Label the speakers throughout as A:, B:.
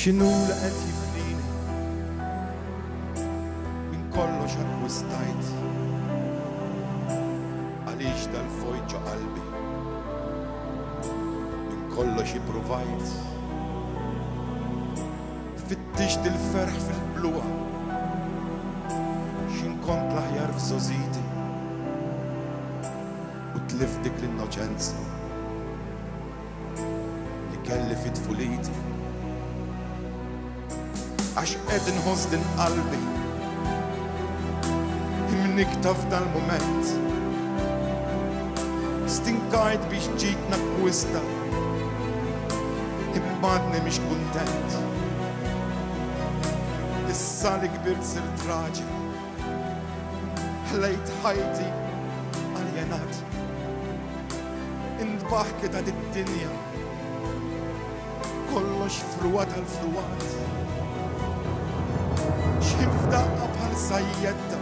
A: x'inhu li qed jifnini minn kollox akkwistajt għaliex dal-fojt ġo qalbi minn kollox ippruvajt fittixt il-ferħ fil-bluqa x'inkont l-aħjar f'żożiti u tlift dik l-innoċenza li kelli fit-tfuliti għax qed inħoss din qalbi imnikta f'dal-mument stinkajt biex ġit nakkwista imbagħadni mhix kuntent issa li kbirt sirt raġel ħlejt ħajti aljenat intbaħket għad id-dinja kollox fruwa tal-fruwat x'imfdaqqa bħal sajjetta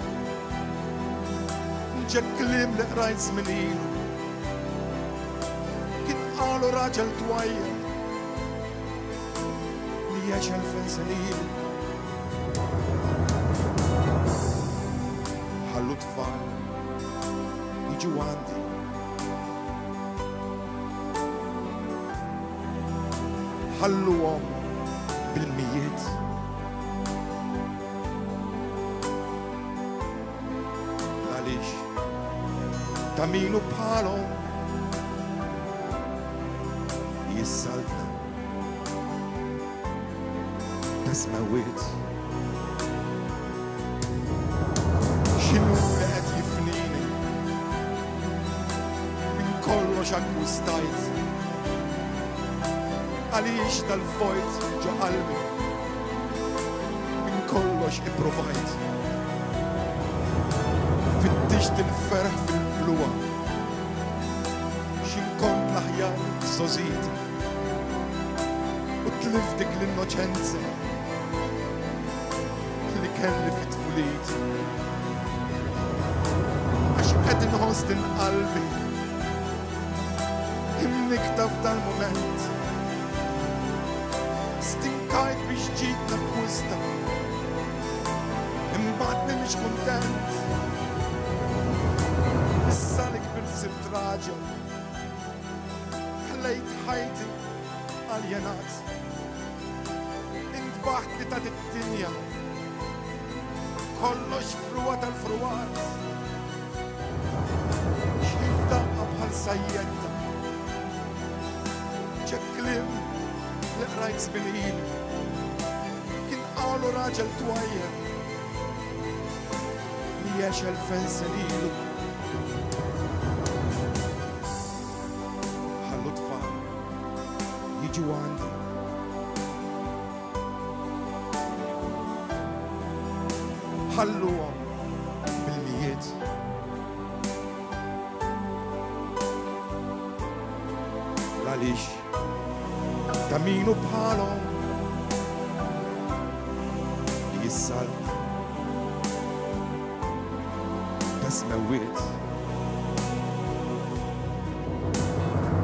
A: nġek kliem li qrajt żmien ilu kien qalu raġel twajjel li jgħix elfin sen ilu ħallu tfal jiġu għandi ħalluhom bil-mijiet għaliex ta' minu bħalhom jissaltna ta' smawiet x'inhu li qed jifnini minn kollox akkwistajt għaliex dal-fojt ġo qalbi minn kollox ippruvajt fittixt il-ferħ fil-bluqa x'inkont l-aħjar f'żożiti u tlift dik l-innoċenza li kelli fit-tfuliti għax qed inħoss din qalbi imnikta f'dal-mument stinkajt biex ġit nakkwista imbagħadni mhix kuntent issa li kbirt sirt raġel ħlejt ħajti aljenat intbaħt li ta' id-dinja kollox fruwa tal-fruwat x'imfdaqqa bħal sajjetta ġek kliem li qrajt żmien ilu kien qalu raġel twajjel li jgħix elfin sen ilu ħallu tfal jiġu għandi ħalluhom bil-mijiet għaliex ta' minu bħalhom jissaltna ta' smawiet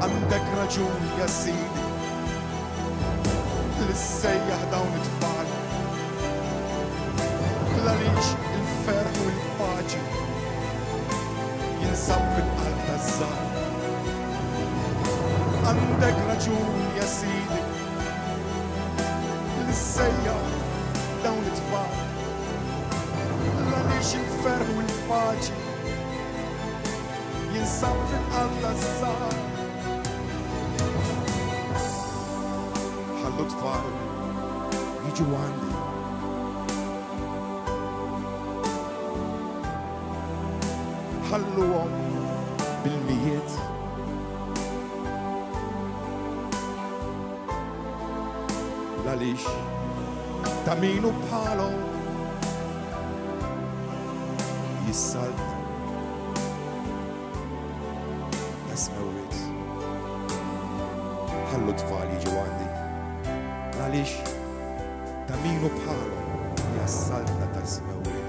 A: għandek raġun ja sidi li ssejjaħ dawn it-tfal għaliex il-ferħ u l-paċi jinsab fil-qalb taż-żgħar għandek raġun ja sidi li ssejjaħ dawn it-tfal għaliex il-ferħ u l-paċi jinsab fil-qalb taż-żgħar ħallu tfal jiġu għandi ħalluhom bil-mijiet għaliex ta' minu bħalhom jissaltna ta' smawiet ħallu tfal jiġu għandi għaliex ta' minu bħalhom jissaltna ta' smawiet